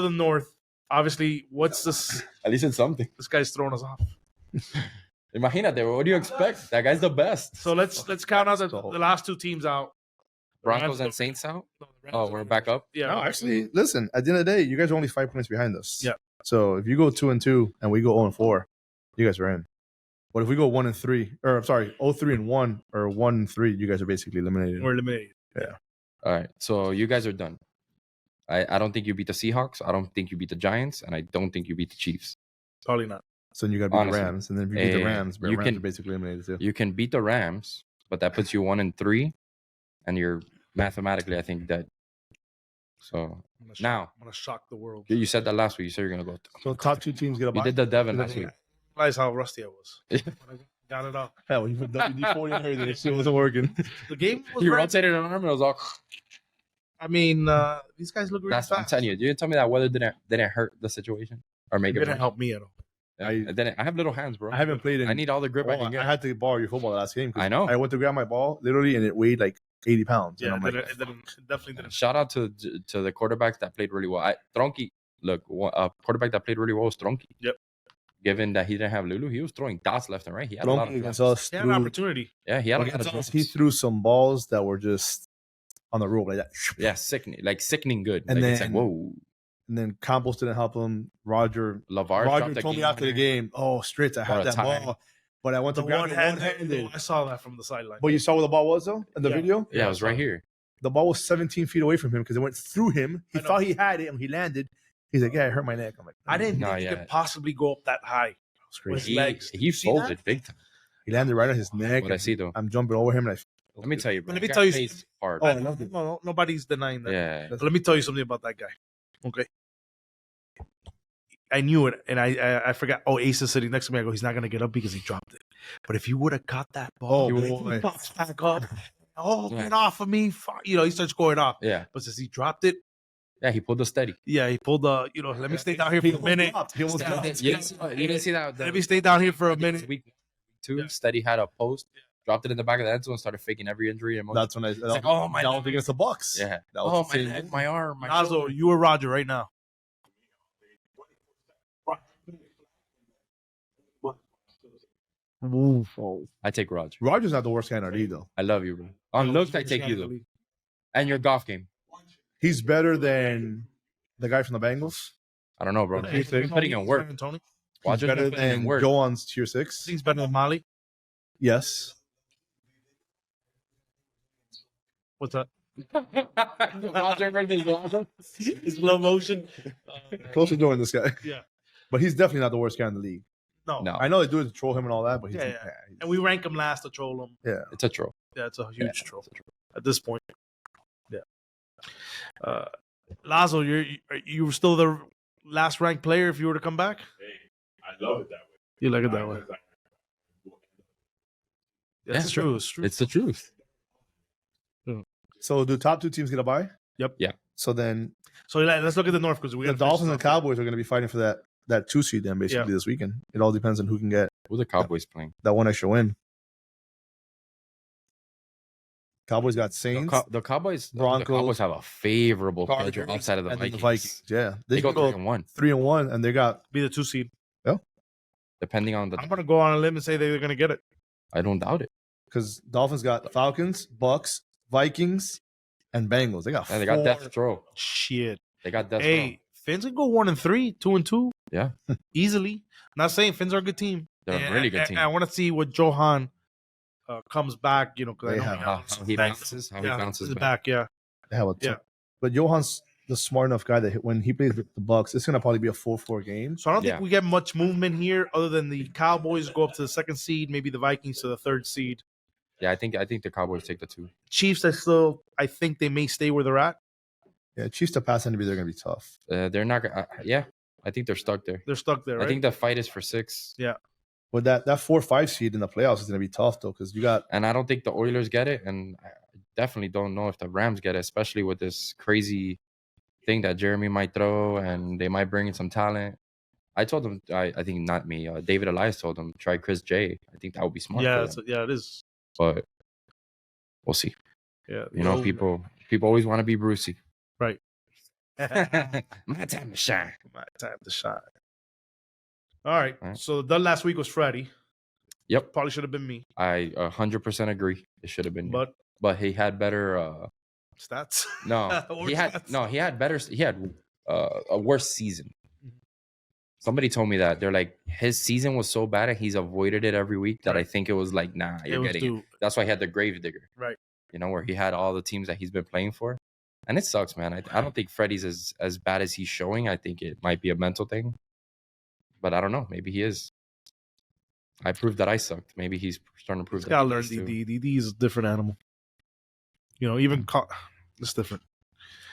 the north. Obviously, what's this? At least it's something. This guy's throwing us off. Imagínate, what do you expect? That guy's the best. So let's count out the last two teams out. Broncos and Saints out. No, the Rams Oh, are- we're back up. Yeah, No, actually, listen, at the end of the day, you guys are only 5 points behind us. Yeah. So if you go 2-2 and we go 0-4, you guys are in. But if we go 1-3, or I'm sorry, 0-3-1 or 1-3, you guys are basically eliminated. we're eliminated. All right, so you guys are done. I don't think you beat the Seahawks. I don't think you beat the Giants, and I don't think you beat the Chiefs. Probably not. So then you got to beat Honestly. the Rams, and then if you beat the Rams, you Rams can- are basically eliminated too. You can beat the Rams, but that puts you 1-3, and you're mathematically, I think, dead. So I'm gonna now I'm gonna shock the world. you said that last week. You said you're gonna go. So top two teams get a You bye. did the Devon You last did week. Realize how rusty I was. When I got it off. Hell, you put WD-40 on everything. It shit wasn't working. The game was You red. rotated an arm, and it was all. I mean, these guys look really That's what I'm fast. telling you. You didn't tell me that weather didn't hurt the situation or It make it. didn't worse. help me at all. I have little hands, bro. I haven't played in. I need all the grip I Oh, can get. I had to borrow your football last game. 'cause I know. I went to grab my ball, literally, and it weighed like 80 pounds. Yeah, and I'm like, it definitely didn't. Shout out to the quarterbacks that played really well. Tronky, look, a quarterback that played really well was Tronky. Yep. Given that he didn't have Lulu, he was throwing dots left and right. He had a lot Bronco of against drops. us He had an threw, opportunity. Yeah, he had a lot against of us, drops. he threw some balls that were just on the rope like that. Yeah, sickening good. And Like, it's then- like, whoa. And then Campos didn't help him. Roger Lavar told me after the game, "Oh, Stritz, I What had a that time. ball, but I went to The grab it one-handed. one-handed." I saw that from the sideline. But you saw where the ball was though in the Yeah. video. Yeah, it was right here. The ball was 17 feet away from him because it went through him. He I know. thought he had it, and he landed. He's like, "Yeah, I hurt my neck." I'm like, I didn't No, think he yeah. could possibly go up that high. It's crazy. His legs. He You see folded that? big time. He landed right on his neck. What I see though. I'm jumping over him, and Let me tell you, bro. Let me that tell guy you plays hard. Oh, I No, loved it. nobody's denying that. Yeah. But let me tell you something about that guy. Okay. I knew it, and I forgot. Oh, Ace is sitting next to me. I go, he's not gonna get up because he dropped it. But if you would have caught that ball, Oh, he boy. pops back up. Oh, Yeah. get off of me! He starts going off. Yeah. But since he dropped it, Yeah, he pulled the steady. yeah, he pulled the. Let me stay down here for a minute. He almost dropped. You didn't see that. Let me stay down here for a minute. Week 2, Yeah. Steady had a post, dropped it in the back of the end zone, started faking every injury and motion. That's when I. like, oh, my that was leg. against the Bucks. Yeah. That Oh, was my the same neck, game. my arm, my Nazo, shoulder. you or Roger right now? I take Roger. Roger's not the worst guy in our league though. I love you, bro. On looks, I take you though. And your golf game. He's better than the guy from the Bengals. I don't know, bro. Hey, He's been putting in work. Tony. He's Roger's better been putting in than work. Joan's tier 6. He's better than Molly. Yes. What's that? Roger, It's slow motion. Close to doing this guy. Yeah. But he's definitely not the worst guy in the league. No. No, I know they do it to troll him and all that, but he's, Yeah, yeah. And we rank him last to troll him. it's a troll. Yeah, it's a huge troll at this point. Yeah. Lazo, you're still the last ranked player if you were to come back? I love it that way. You like it that way. Yeah, That's true. It's true. It's the truth. So do top 2 teams get a bye? Yep. Yeah. So then So let's look at the North because we the got Dolphins and Cowboys are going to be fighting for that 2 seed then basically this weekend. It all depends on who can get Who the Cowboys playing? that one extra win. Cowboys got The, Saints, the Cowboys. Broncos, the Cowboys have a favorable Chargers, schedule outside of the and then Vikings. Yeah, They go can 3-1, 3-1, and they got be the 2 seed. depending on the. I'm gonna go on a limb and say they're gonna get it. I don't doubt it. because Dolphins got Falcons, Bucks, Vikings, and Bengals. They got Yeah, they got 4. death throw. Shit. They got death Hey, Finns can go 1-3, 2-2. Yeah. Easily. Not saying Finns are a good team. throw. They're a really good team. I want to see what Johan comes back, because They I know have- How he bounces. How he bounces he's back. back. Yeah. They have a Yeah. But Johan's the smart enough guy that when he plays with the Bucks, it's gonna probably be a 4-4 game. So I don't Yeah. think we get much movement here other than the Cowboys go up to the 2nd seed, maybe the Vikings to the 3rd seed. Yeah, I think the Cowboys take the 2. Chiefs, I think they may stay where they're at. Yeah, Chiefs to pass NB, they're gonna be tough. They're not. Yeah, I think they're stuck there. They're stuck there, right? I think the fight is for 6. But that 4-5 seed in the playoffs is gonna be tough though, because you got And I don't think the Oilers get it, and I definitely don't know if the Rams get it, especially with this crazy thing that Jeremy might throw, and they might bring in some talent. I told them, I think not me, David Elias told them, try Chris J. I think that would be smart. Yeah, for them. it is. But we'll see. Yeah, You know, people always want to be Brucey. right. My time to shine. My time to shine. All right. All right. So the done last week was Freddie. Yep, Probably should have been me, I 100% agree. It should have been, you. but He had better. stats. No, Or he had stats. no. He had better. He had a worse season. Mhm. Somebody told me that they're like his season was so bad and he's avoided it every week that I Right. think it was like, nah, It you're was getting it. due. That's why he had the grave digger, Right. you know, where he had all the teams that he's been playing for, and it sucks, man. I don't think Freddie's as bad as he's showing. I think it might be a mental thing, but I don't know. Maybe he is. I proved that I sucked. Maybe he's starting to prove He's that. got to he learn is too. DD. DD is a different animal. You know, even it's different.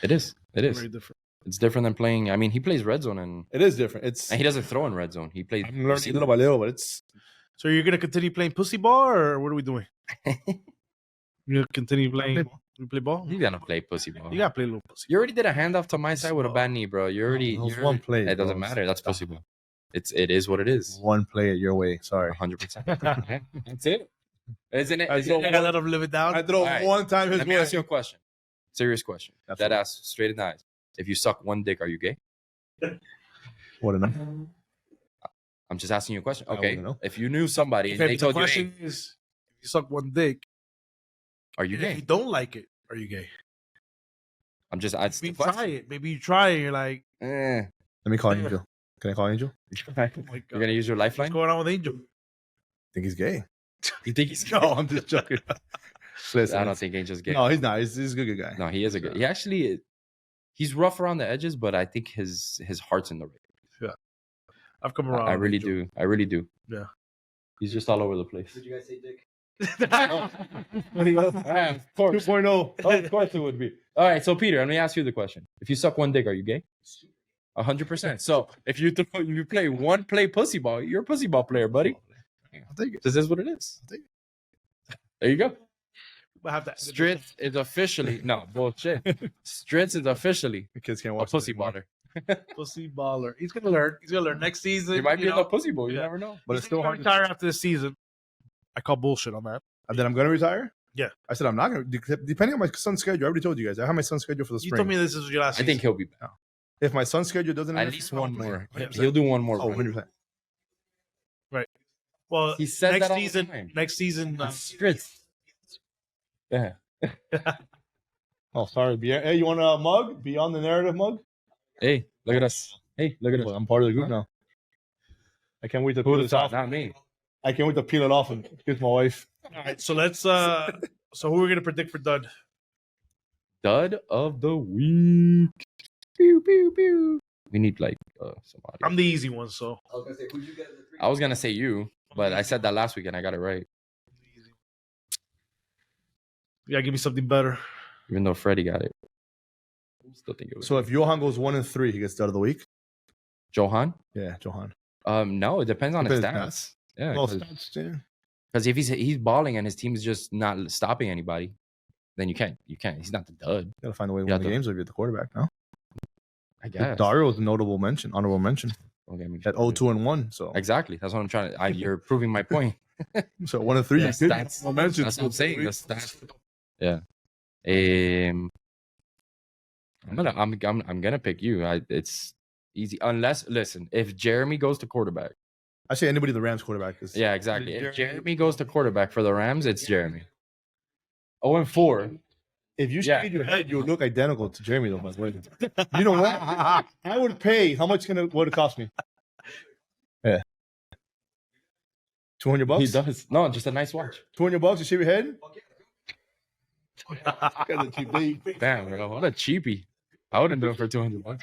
It is. It is. Very different. It's different than playing. I mean, he plays red zone and it is different. It's he doesn't throw in red zone. He plays. I'm learning receiver. little by little, but it's So you're gonna continue playing pussy ball, or what are we doing? You're gonna continue playing? You play ball? He's gonna play pussy ball. You gotta play a little pussy. You already did a handoff to my side with a bad knee, bro. You already. It was you're one already- play, It doesn't bro. matter. That's pussy ball. It is what it is. one play at your way. Sorry. 100%. That's it. Isn't it? I Isn't throw it? Let him live it down. I throw Alright. one time his Let me way. ask you a question. Serious question. That Absolutely. ass straight in the eyes. If you suck one dick, are you gay? What enough? I'm just asking you a question. I Okay. wouldn't know. If you knew somebody and Okay, they but the told you, question hey, is, if you suck one dick, are you and if gay? you don't like it, are you gay? I'm just asking. Maybe try it. Maybe you try it. And you're like, Eh. Let me call Angel. Can I call Angel? oh my God. You're gonna use your What's lifeline? going on with Angel? Think he's gay? You think he's No, I'm just joking. Listen, I don't think Angel's gay. No, he's not. He's a good guy. No, he is a good. He actually, he's rough around the edges, but I think his heart's in the right. I've come around. I with really Angel. do. I really do. Yeah. He's just all over the place. Did you guys say dick? Of course. 2.0. Of course it would be. All right, so Peter, let me ask you the question. If you suck one dick, are you gay? 100%. So if you play one play pussy ball, you're a pussy ball player, buddy. I'll take it. This is what it is. There you go. We'll have to Stritz is officially no bullshit. Stritz is officially The kids can't a watch pussy this anymore. baller. pussy baller. He's gonna learn. He's gonna learn next season. He might be you in know, the pussy ball. You Yeah. never know. But he's it's still gonna hard. retire after this season. I call bullshit on that. And then I'm gonna retire. Yeah. I said I'm not gonna. Depending on my son's schedule, I already told you guys. I have my son's schedule for the You spring. told me this is your last I think season. he'll be back. If my son's schedule doesn't At interfere, least I'll one play. more. 100%. He'll do one more. Oh, run. 100%. Well, He said next that all the season. time. Next season. Stritz. Yeah. Oh, sorry. Hey, you want a mug? Beyond the narrative mug? Hey, look at us. Hey, look at us. Well, I'm part of the group now. I can't wait to Who peel the this top? off. Not me. I can't wait to peel it off and kiss my wife. All right. So let's. So who are we gonna predict for Dud? Dud of the week. Pew pew pew. We need like somebody. I'm the easy one. So I was gonna say, who'd you get in the three? I was gonna say you, but I said that last week and I got it right. you gotta give me something better. Even though Freddie got it. Still think it was So if Johan goes 1-3, he gets done of the week. Johan. Yeah, Johan. No, it depends on his Depends on stats. Yeah, Well, because stats, yeah. if he's balling and his team's just not stopping anybody, then you can't. He's not the dud. Gotta find a way to Yeah, win the the- games if you're the quarterback now. I guess. Dario was a notable mention, honorable mention. Don't get me At started. 0-2-1. So Exactly. That's what I'm trying to. You're proving my point. so 1-3. Yes, you that's- good. Mentions. That's what I'm saying. That's yeah. I'm gonna pick you. It's easy unless listen. If Jeremy goes to quarterback, I say anybody the Rams quarterback is. yeah, exactly. If Jeremy- Jeremy goes to quarterback for the Rams, it's Jeremy. 0-4. If you Yeah. shave your head, you would look identical to Jeremy though. By the way. You know what? I would pay. How much would it cost me? Yeah. $200. He does. No, just a nice watch. $200 to shave your head? That's a cheap date. Damn, bro, what a cheapie. I wouldn't do it for $200.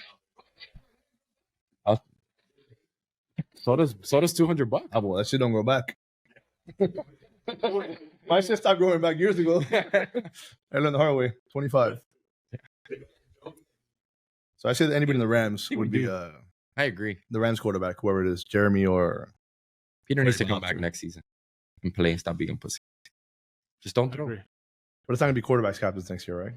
So does $200. Oh, well, that shit don't go back. My shit stopped growing back years ago. I learned the hard way. 25. So I say that anybody in the Rams think would we be do. I agree. the Rams quarterback, whoever it is, Jeremy or Peter needs to Very come back much. next season and play and stop being a pussy. Just don't I throw. agree. but it's not gonna be quarterbacks captains next year, right?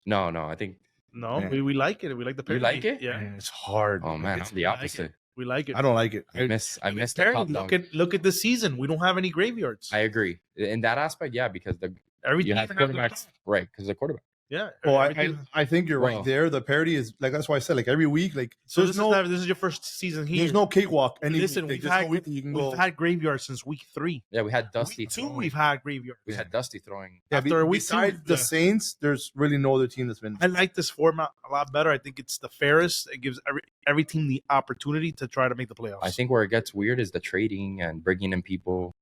No, I think No, Man. we like it. We like the You parody. like it? Yeah, It's hard. oh man, It's- I'm the I like opposite. it. We like it. I don't like it. I miss the Parody, hot dog. look at this season. We don't have any graveyards. I agree. In that aspect, yeah, because Every you team have has their quarterbacks, guy. right? Because the quarterback. Yeah. Well, every team- I think you're Well- right there. The parody is like that's why I said like every week, like so there's this is your first season here. there's no cakewalk. Any Listen, week. Like, we've there's no had week that you can go. we've had graveyards since week 3. Yeah, we had Dusty. Week 2, throwing. we've had graveyards. We had Dusty throwing. Yeah, after a week besides two, the yeah. Saints, there's really no other team that's been. I like this format a lot better. I think it's the fairest. It gives every team the opportunity to try to make the playoffs. I think where it gets weird is the trading and bringing in people.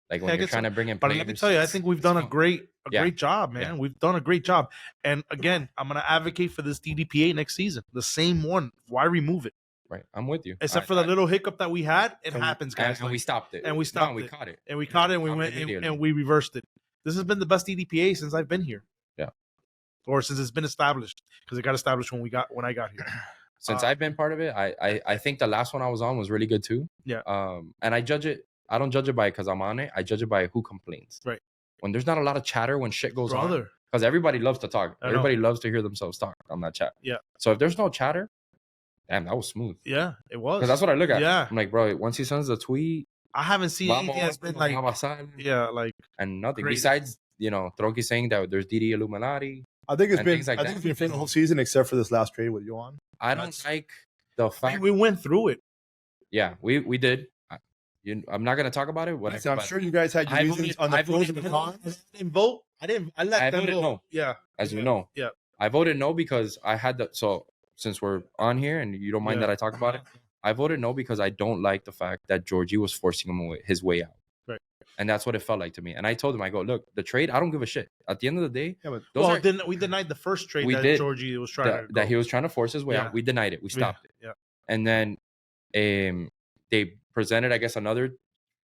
Like when Yeah, I you're get trying some- to bring in But players. let me tell you, I think we've it's done a fun. great Yeah. great job, man. Yeah. We've done a great job. And again, I'm gonna advocate for this DDPA next season. The same one. Why remove it? Right, I'm with you. Except for the little hiccup that we had, it And- happens, and, guys. and we stopped it. and we stopped we it. caught it. and we caught it and we Stopped went immediately. and we reversed it. This has been the best DDPA since I've been here. Yeah. Or since it's been established. Because it got established when I got here. Since I've been part of it, I think the last one I was on was really good too. Yeah. And I judge it. I don't judge it by because I'm on it. I judge it by who complains. Right. When there's not a lot of chatter when shit goes on, Brother. because everybody loves to talk. I know. Everybody loves to hear themselves talk on that chat. Yeah. So if there's no chatter, damn, that was smooth. Yeah, it was. Because that's what I look at. Yeah. I'm like, bro, once he sends a tweet, I haven't seen anything that's been like yeah, like and nothing crazy. besides Tronky saying that there's DD Illuminati. I think it's and been. things like I that. think it's been fun the whole season except for this last trade with Yohan. I don't That's- like the I fact. mean, we went through it. Yeah, we did. I'm not gonna talk about it. Whatever. I'm but sure you guys had your I reasons voted- on the I pros voted and the no. cons. I didn't vote. I let I them voted vote. no. Yeah. as you Yeah. know, Yeah. I voted no because I had the. So since we're on here and you don't mind Yeah. that I talk about it, I voted no because I don't like the fact that Georgie was forcing his way out. Right. And that's what it felt like to me. And I told him, I go, look, the trade, I don't give a shit. At the end of the day, Yeah, but those Well, are we denied the first trade We that did. Georgie was trying to that he was trying to force his way Yeah. out. We denied it. We stopped it. Yeah. And then they presented, I guess, another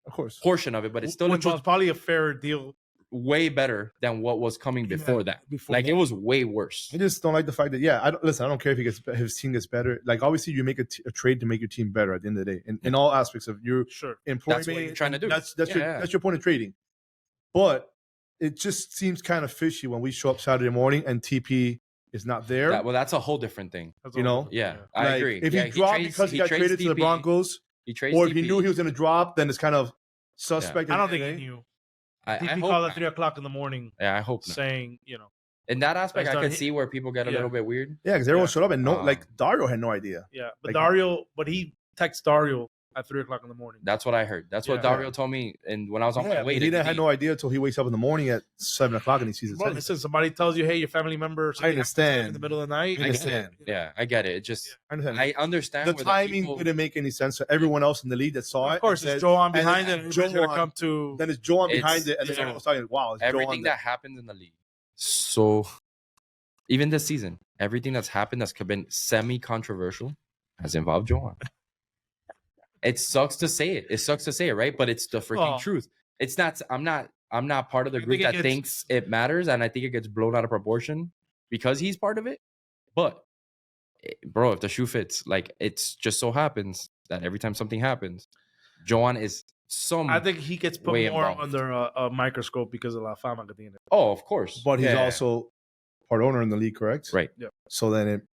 of course, portion of it, but it's still which was involved probably a fairer deal. way better than what was coming before that. Before Like that. it was way worse. I just don't like the fact that I don't care if his team gets better. Like obviously, you make a trade to make your team better at the end of the day, in all aspects of your Sure. employment. That's what you're trying to do. That's Yeah. your point of trading. But it just seems kind of fishy when we show up Saturday morning and TP is not there. Well, that's a whole different thing. That's You all know? Yeah, different, I Like, agree. If Yeah, he dropped trades- because he got trades traded to the DP. Broncos, He trades or if he DP. knew he was going to drop, then it's kind of suspect. I don't at the think end he of the day. knew. I He hope called not. at 3:00 in the morning Yeah, I hope not. saying, In that aspect, That's I done. could see where people get a Yeah. little bit weird. Yeah, because everyone Yeah. showed up and Um, like Dario had no idea. yeah. But Like- he texted Dario at 3:00 in the morning. That's what I heard. That's what Yeah. Dario told me. And when I was on my Yeah, way, he to didn't have DP. no idea until he wakes up in the morning at 7:00 and he sees his Well, text. listen, somebody tells you, hey, your family member I understand. in the middle of the night. I understand. Yeah, I get it. It just, I understand. I understand The where timing people- didn't make any sense to everyone else in the league that saw it. Of course, and it's said- Joan and behind then it. And Joan Joan- come to. Then it's Joan It's- behind it, and then yeah. everyone's talking, wow, it's everything Joan. that happens in the league. So, even this season, everything that's happened that's been semi-controversial has involved Joan. It sucks to say it. It sucks to say it, right? But it's the freaking Well- truth. It's not. I'm not part of the I group think it that gets- thinks it matters, and I think it gets blown out of proportion because he's part of it. But, bro, if the shoe fits, like it's just so happens that every time something happens, Joan is some. I think he gets put way more involved. under a microscope because of La Fama que tiene. Oh, of course. But he's Yeah. also part owner in the league, correct? Right. Yeah. So then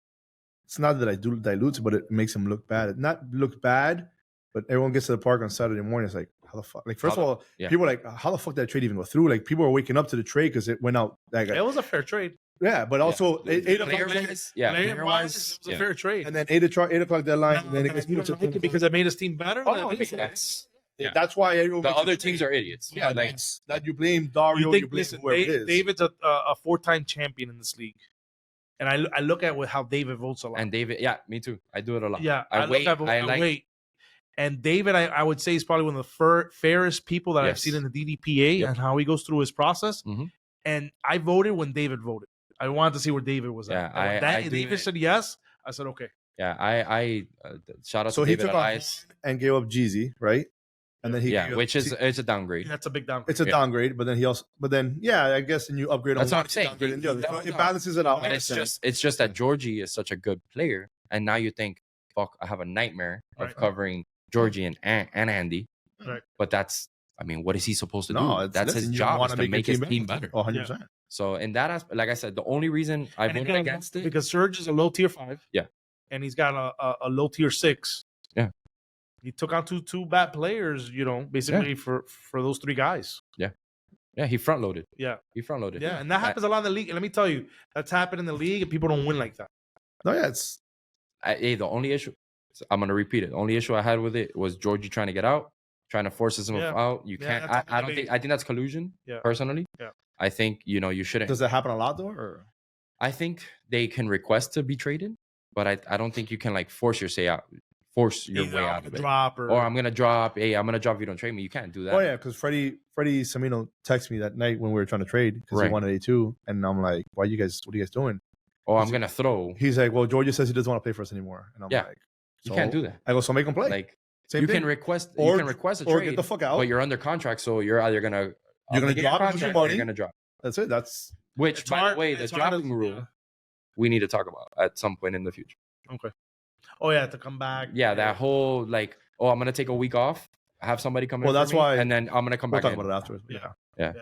it's not that I do dilute it, but it makes him look bad. It not look bad, but everyone gets to the park on Saturday morning. It's like, how the fuck? Like, first of all, yeah. people are like, how the fuck did that trade even go through? Like, people are waking up to the trade because it went out. Like, It was a fair trade. yeah, but also eight o'clock, Player-wise, yeah. Player-wise, Player-wise, it was a yeah. fair trade. and then 8 o'clock deadline, and then it gets moved to because it made his team better. Oh, then no, it makes that's, Yeah. That's why everyone the makes a other trade. teams are idiots. Yeah, like, that you blame Dario, you, blame listen, whoever it is. David's a 4-time champion in this league, and I look at how David votes a lot. and David, yeah, me too. I do it a lot. Yeah, I wait. Look at, I like. wait. And David, I would say, is probably one of the fairest people that I've Yes. seen in the DDPA Yep. and how he goes through his process. Mhm. And I voted when David voted. I wanted to see where David was Yeah, at. And when I do David it. said yes. I said okay. Yeah, I shout out So to he David took on Elias. and gave up Jeezy, right? and then he Yeah, which is it's a downgrade. That's a big downgrade. it's a downgrade. But then I guess then you upgrade. That's on what one, I'm saying. downgrade on the other. That So was it not- balances it out. But it's just that Georgie is such a good player, and now you think, fuck, I have a nightmare of Right. covering Georgie and Andy. Right. But that's, I mean, what is he supposed to No, do? it's- That's listen, his you job, wanna is to make your his team team better. 100%. So in that aspect, like I said, the only reason I And it voted goes against it, because Surge is a low tier 5. Yeah. And he's got a low tier 6. Yeah. He took out two bad players, basically for those 3 guys. yeah, he front loaded. Yeah. He front loaded. Yeah, and that happens a lot in the league. And let me tell you, that's happened in the league, and people don't win like that. No, yeah, it's Hey, the only issue, I'm gonna repeat it. The only issue I had with it was Georgie trying to get out, trying to force him Yeah. out. You Yeah, can't. that's I don't think. I think that's collusion. Yeah. Personally. Yeah. I think you shouldn't. does that happen a lot though? Or I think they can request to be traded, but I don't think you can like force your Either way I'm out gonna of it. drop Or I'm gonna drop. Hey, I'm gonna drop if you don't trade me. You can't do that. oh yeah, because Freddie Semino texted me that night when we were trying to trade because he Right. wanted A2, and I'm like, what are you guys doing? Or I'm gonna throw. He's like, well, Georgia says he doesn't want to play for us anymore, and I'm Yeah. like, You can't do that. I go, so make him play. Like Same you thing. can request. Or- you can request a or trade, get the fuck out. but you're under contract, so you're either gonna You're gonna obligate your drop your contract or money. You're gonna drop. That's it. That's Which, It's by hard- the way, the it's hard to- dropping rule yeah. we need to talk about at some point in the future. Okay. Oh yeah, to come back. Yeah, that whole like, oh, I'm gonna take a week off, have somebody come in. Well, for that's me, why- and then I'm gonna come we'll back. talk in. about it afterwards. Yeah.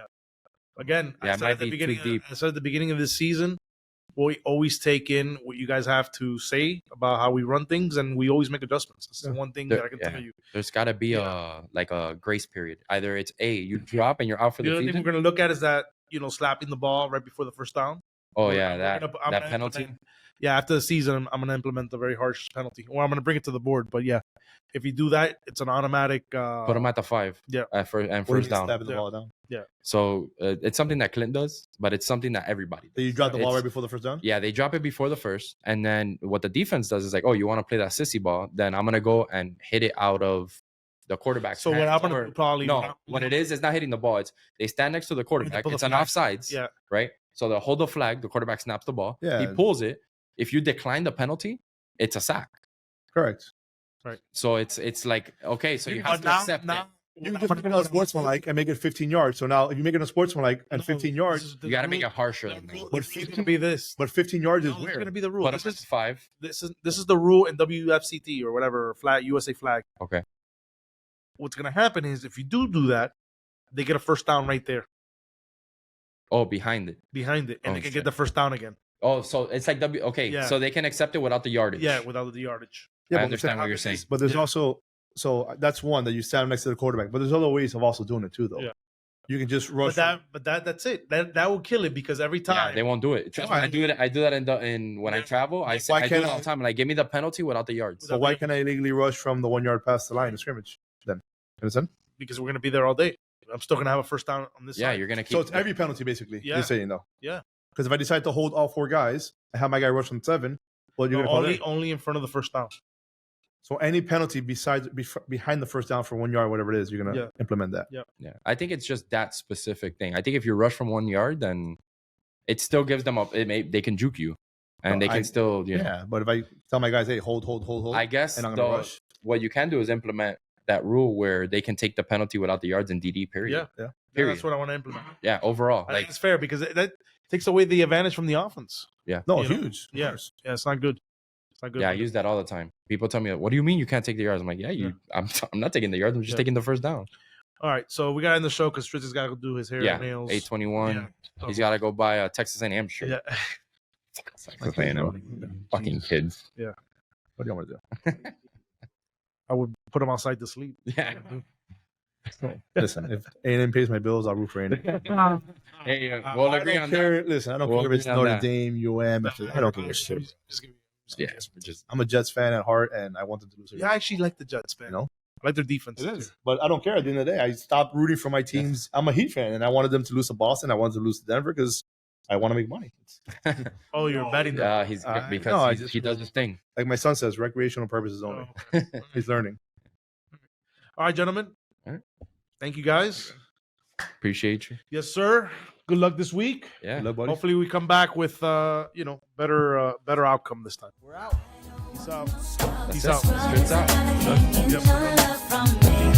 Again, Yeah, I it said might at the be too beginning. deep. I said at the beginning of this season, we always take in what you guys have to say about how we run things, and we always make adjustments. That's the one thing that I can tell you. There's got to be a grace period. Either it's you drop and you're out for The the other thing season. we're going to look at is that slapping the ball right before the first down. Oh We're yeah, gonna- I'm that gonna penalty. implement- Yeah, after the season, I'm going to implement a very harsh penalty, or I'm going to bring it to the board. But yeah, if you do that, it's an automatic. Put him at the 5. Yeah. At first and What do you first mean down. stabbing the Yeah. ball down? So it's something that Clint does, but it's something that everybody does. So you drop the ball It's- right before the first down? Yeah, they drop it before the first, and then what the defense does is like, oh, you want to play that sissy ball? Then I'm gonna go and hit it out of the quarterback. So what I'm going to do probably No, what it is not hitting the ball. It's they stand next to the quarterback. pull the It's an flag. offsides. Yeah. Right. So they'll hold the flag. The quarterback snaps the ball. Yeah. He pulls it. If you decline the penalty, it's a sack. Correct. So it's like okay, so you have to accept it. You can just make it unsportsmanlike and make it 15 yards. So now if you make it unsportsmanlike and 15 yards, You got to make it harsher than that. but It's going to be this. but 15 yards is It's going to where? be the rule. Put This him at is 5. this is the rule in WFCT or whatever flag USA flag. Okay. What's going to happen is if you do that, they get a first down right there Oh, behind it. behind it, and Oh, they can shit. get the first down again. Oh, so it's like Okay, Yeah. so they can accept it without the yardage. Yeah, without the yardage. Yeah, I but understand what you're saying. But there's Yeah. also so that's one that you stand next to the quarterback. But there's other ways of also doing it too, though. Yeah. You can just rush. But that's it. That will kill it because every Yeah, time they won't do it. Trust me, Why? I do that in when I Yeah. travel. I Why do it can't all I- the time. Like, give me the penalty without the yards. so why can't I illegally rush from the 1 yard past the line of scrimmage? Then understand? because we're going to be there all day. I'm still going to have a first down on this Yeah, side. you're gonna keep. So it's every penalty basically. Yeah. You're saying though. Yeah. Because if I decide to hold all 4 guys, I have my guy rush from 7. Well, you're No, gonna call it. only in front of the first down. So any penalty behind the first down for 1 yard, whatever it is, you're gonna Yeah. implement that. Yeah, I think it's just that specific thing. I think if you rush from 1 yard, then it still gives them up. They can juke you, and No, they can still. Yeah. But if I tell my guys, hey, hold, I guess and I'm gonna rush. what you can do is implement that rule where they can take the penalty without the yards in DD. Period. Yeah. Yeah. Period. That's what I want to implement. Yeah. Overall, I like think it's fair because that takes away the advantage from the offense. No, You know? huge. Of Yeah. course. Yeah, it's not good. It's not good. yeah, I use that all the time. People tell me, "What do you mean you can't take the yards?" I'm like, I'm not taking the yards. I'm just Yeah. taking the first down. All right, so we got to end the show because Tritz has got to do his hair Yeah, and nails. 821. Yeah. He's got to go buy a Texas A&M shirt. Yeah. Texas A&M. Fucking kids. What do you want to do? I would put him outside to sleep. Yeah. Listen, if A&M pays my bills, I'll root for A&M. Hey, we'll I agree don't on that. care. Listen, I don't We'll care if it's agree on Notre that. Dame, UM. I don't give a shit. Yeah, just I'm a Jets fan at heart, and I want them to lose. Yeah, I actually like the Jets, man. You know? I like their defense. It is. But I don't care. At the end of the day, I stopped rooting for my teams. I'm a Heat fan, and I wanted them to lose to Boston. I wanted to lose to Denver because I want to make money. Oh, you're betting them. yeah, he's I because just- he does his thing. Like my son says, recreational purposes only. Oh. He's learning. All right, gentlemen. All right. Thank you, guys. Appreciate you. Yes, sir. Good luck this week. Yeah. Good luck, buddy. Hopefully, we come back with better outcome this time. We're out. Peace out. Peace out. Spits out. Yep.